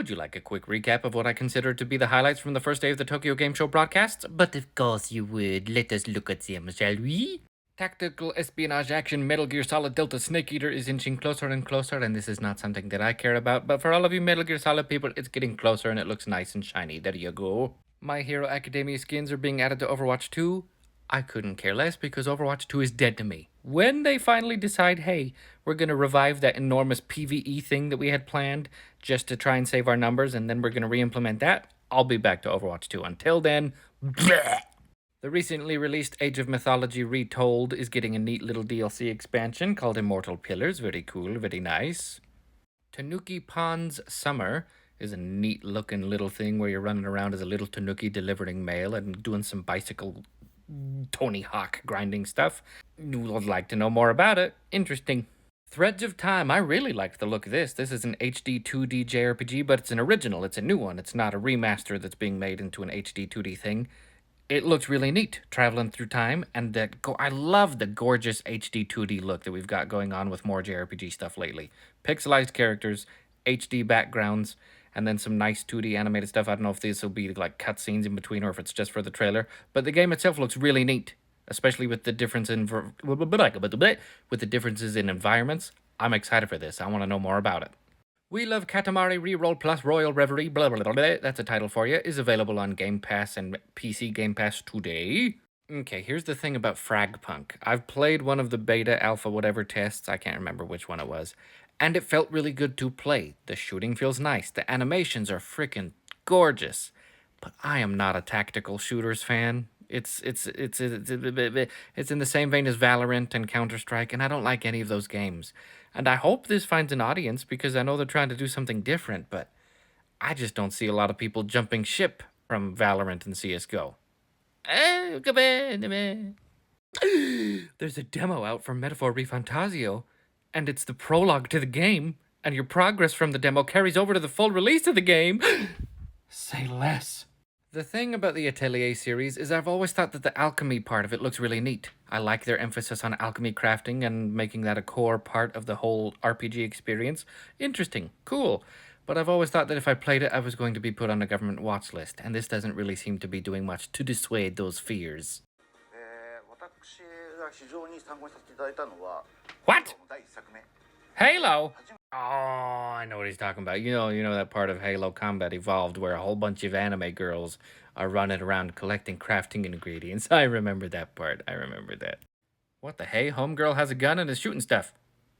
Would you like a quick recap of what I consider to be the highlights from the first day of the Tokyo Game Show broadcasts? But of course you would. Let us look at them, shall we? Tactical espionage action Metal Gear Solid Delta Snake Eater is inching closer and closer, and this is not something that I care about, but for all of you Metal Gear Solid people, it's getting closer and it looks nice and shiny. There you go. My Hero Academia skins are being added to Overwatch 2. I couldn't care less because Overwatch 2 is dead to me. When they finally decide, hey, we're going to revive that enormous PvE thing that we had planned just to try and save our numbers, and then we're going to re-implement that, I'll be back to Overwatch 2. Until then, bleh. The recently released Age of Mythology Retold is getting a neat little DLC expansion called Immortal Pillars. Very cool, very nice. Tanuki Pond's Summer is a neat looking little thing where you're running around as a little tanuki delivering mail and doing some bicycle Tony Hawk grinding stuff. Would like to know more about it. Interesting. Threads of Time. I really liked the look of this. This is an HD 2D JRPG, but it's an original. It's a new one. It's not a remaster that's being made into an HD 2D thing. It looks really neat, traveling through time, and I love the gorgeous HD 2D look that we've got going on with more JRPG stuff lately. Pixelized characters, HD backgrounds, and then some nice 2D animated stuff. I don't know if these will be like cutscenes in between or if it's just for the trailer, but the game itself looks really neat, especially with the differences in environments. I'm excited for this. I want to know more about it. We Love Katamari Reroll Plus Royal Reverie, blah, blah, blah, blah, that's a title for you, is available on Game Pass and PC Game Pass today. Okay, here's the thing about Fragpunk. I've played one of the beta, alpha, whatever tests, I can't remember which one it was, and it felt really good to play. The shooting feels nice, the animations are freaking gorgeous, but I am not a tactical shooters fan. It's in the same vein as Valorant and Counter-Strike, and I don't like any of those games. And I hope this finds an audience because I know they're trying to do something different, but I just don't see a lot of people jumping ship from Valorant and CSGO. There's a demo out for Metaphor Refantasio, and it's the prologue to the game, and your progress from the demo carries over to the full release of the game. Say less. The thing about the Atelier series is I've always thought that the alchemy part of it looks really neat. I like their emphasis on alchemy crafting and making that a core part of the whole RPG experience. Interesting, cool. But I've always thought that if I played it, I was going to be put on a government watch list, and this doesn't really seem to be doing much to dissuade those fears. What? Halo? Oh, I know what he's talking about. You know that part of Halo Combat Evolved where a whole bunch of anime girls are running around collecting crafting ingredients. I remember that part. I remember that. What the hey? Homegirl has a gun and is shooting stuff.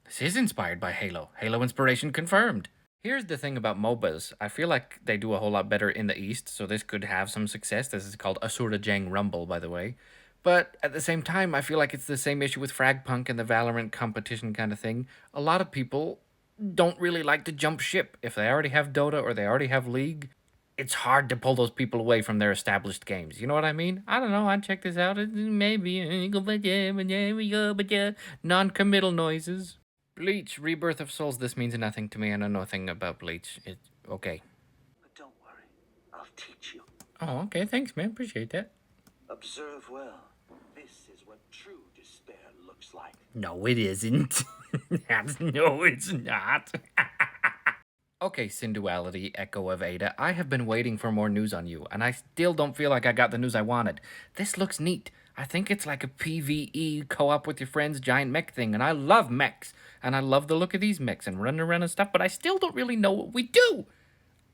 This is inspired by Halo. Halo inspiration confirmed. Here's the thing about MOBAs. I feel like they do a whole lot better in the East, so this could have some success. This is called Asura Jang Rumble, by the way. But at the same time, I feel like it's the same issue with Fragpunk and the Valorant competition kind of thing. A lot of people don't really like to jump ship. If they already have Dota or they already have League, it's hard to pull those people away from their established games. You know what I mean? I don't know. I'd check this out. Maybe. Non-committal noises. Bleach, Rebirth of Souls. This means nothing to me. I know nothing about Bleach. It's okay. But don't worry. I'll teach you. Oh, okay. Thanks, man. Appreciate that. Observe well. This is what true despair looks like. No, it isn't. No, it's not. Okay, Synduality, Echo of Ada, I have been waiting for more news on you, and I still don't feel like I got the news I wanted. This looks neat. I think it's like a PvE co-op with your friends giant mech thing, and I love mechs, and I love the look of these mechs and running around and stuff, but I still don't really know what we do.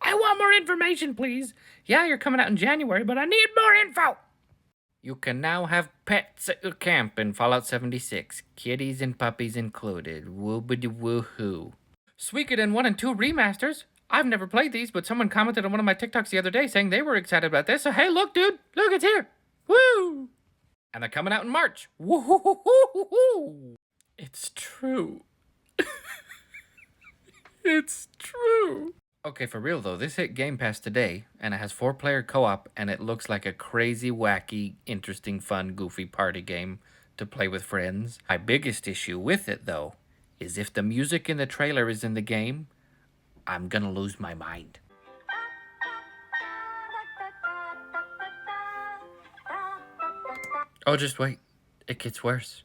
I want more information, please. Yeah, you're coming out in January, but I need more info. You can now have pets at your camp in Fallout 76. Kitties and puppies included. Woobity-woohoo. Suikoden 1 and 2 remasters. I've never played these, but someone commented on one of my TikToks the other day saying they were excited about this. So hey, look, dude. Look, it's here. Woo! And they're coming out in March. Woo-hoo-hoo-hoo-hoo. It's true. It's true. Okay, for real though, this hit Game Pass today, and it has 4-player co-op, and it looks like a crazy, wacky, interesting, fun, goofy party game to play with friends. My biggest issue with it, though, is if the music in the trailer is in the game, I'm gonna lose my mind. Oh, just wait. It gets worse.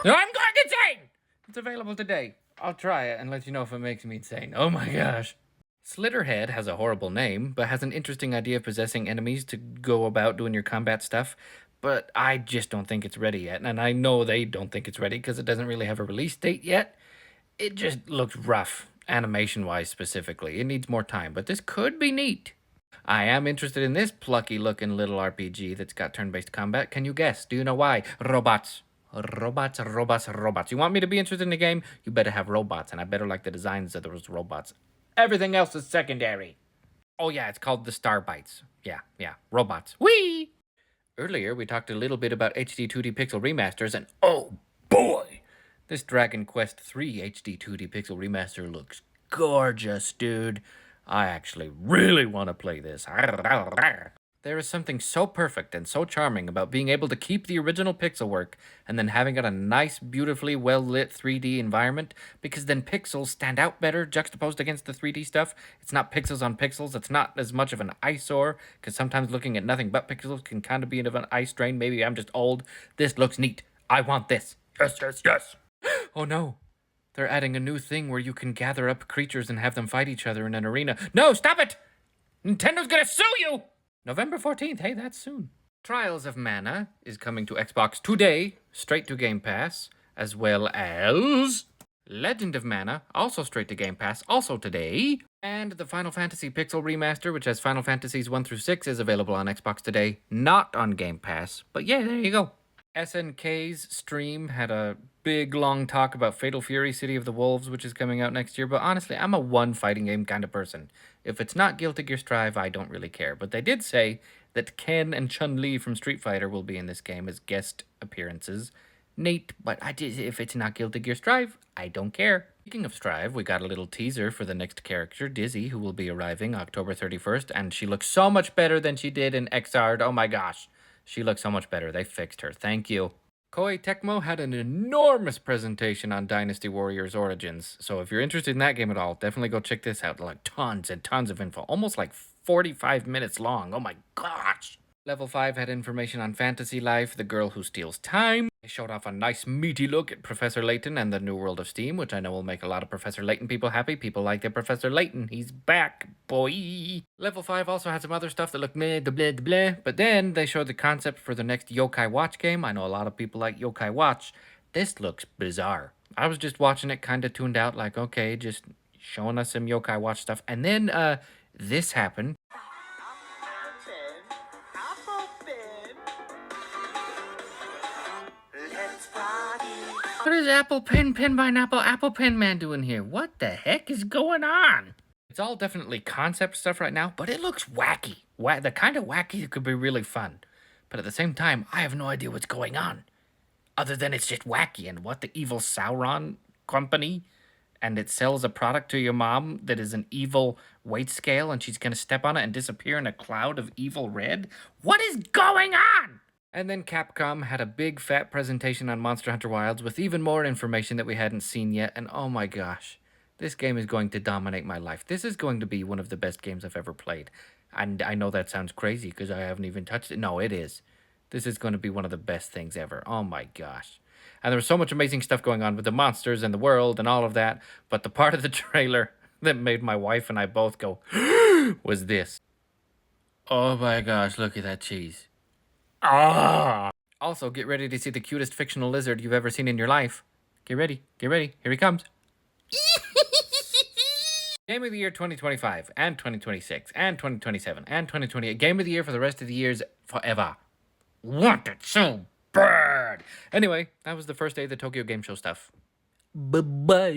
No, I'm going insane! It's available today. I'll try it and let you know if it makes me insane. Oh my gosh. Slitterhead has a horrible name, but has an interesting idea of possessing enemies to go about doing your combat stuff. But I just don't think it's ready yet, and I know they don't think it's ready because it doesn't really have a release date yet. It just looks rough, animation-wise specifically. It needs more time, but this could be neat. I am interested in this plucky-looking little RPG that's got turn-based combat. Can you guess? Do you know why? Robots. Robots, robots, robots. You want me to be interested in the game? You better have robots, and I better like the designs of those robots. Everything else is secondary. Oh yeah, it's called the Star Bites. Yeah, robots. Whee! Earlier, we talked a little bit about HD 2D Pixel remasters, and oh boy! This Dragon Quest III HD 2D Pixel remaster looks gorgeous, dude. I actually really want to play this. There is something so perfect and so charming about being able to keep the original pixel work and then having it a nice, beautifully well-lit 3D environment, because then pixels stand out better juxtaposed against the 3D stuff. It's not pixels on pixels. It's not as much of an eyesore, because sometimes looking at nothing but pixels can kind of be of an eye strain. Maybe I'm just old. This looks neat. I want this. Yes. Oh no. They're adding a new thing where you can gather up creatures and have them fight each other in an arena. No, stop it! Nintendo's gonna sue you! November 14th, hey, that's soon. Trials of Mana is coming to Xbox today, straight to Game Pass, as well as Legend of Mana, also straight to Game Pass, also today. And the Final Fantasy Pixel Remaster, which has Final Fantasies 1 through 6, is available on Xbox today, not on Game Pass. But yeah, there you go. SNK's stream had a big, long talk about Fatal Fury City of the Wolves, which is coming out next year, but honestly, I'm a one fighting game kind of person. If it's not Guilty Gear Strive, I don't really care. But they did say that Ken and Chun-Li from Street Fighter will be in this game as guest appearances. Neat, but if it's not Guilty Gear Strive, I don't care. Speaking of Strive, we got a little teaser for the next character, Dizzy, who will be arriving October 31st, and she looks so much better than she did in Xrd. Oh my gosh. She looks so much better. They fixed her. Thank you. Koei Tecmo had an enormous presentation on Dynasty Warriors Origins. So if you're interested in that game at all, definitely go check this out. Like tons and tons of info. Almost like 45 minutes long. Oh my gosh. Level 5 had information on Fantasy Life, the girl who steals time. They showed off a nice meaty look at Professor Layton and the New World of Steam, which I know will make a lot of Professor Layton people happy. People like their Professor Layton. He's back, boy. Level 5 also had some other stuff that looked meh, blah, blah, but then they showed the concept for the next Yokai Watch game. I know a lot of people like Yokai Watch. This looks bizarre. I was just watching it kind of tuned out, like, okay, just showing us some Yokai Watch stuff. And then, this happened. What is Apple Pen Pineapple Apple Pen Man doing here? What the heck is going on? It's all definitely concept stuff right now, but it looks wacky. The kind of wacky that could be really fun. But at the same time, I have no idea what's going on. Other than it's just wacky and what the evil Sauron company, and it sells a product to your mom that is an evil weight scale and she's gonna step on it and disappear in a cloud of evil red? What is going on? And then Capcom had a big fat presentation on Monster Hunter Wilds with even more information that we hadn't seen yet, and oh my gosh, this game is going to dominate my life. This is going to be one of the best games I've ever played. And I know that sounds crazy because I haven't even touched it. No, it is. This is going to be one of the best things ever. Oh my gosh. And there was so much amazing stuff going on with the monsters and the world and all of that, but the part of the trailer that made my wife and I both go, was this. Oh my gosh, look at that cheese. Ah! Also, get ready to see the cutest fictional lizard you've ever seen in your life. Get ready, here he comes. Game of the Year 2025, and 2026, and 2027, and 2028. Game of the Year for the rest of the years forever. Want it so bad! Anyway, that was the first day of the Tokyo Game Show stuff. Bye-bye.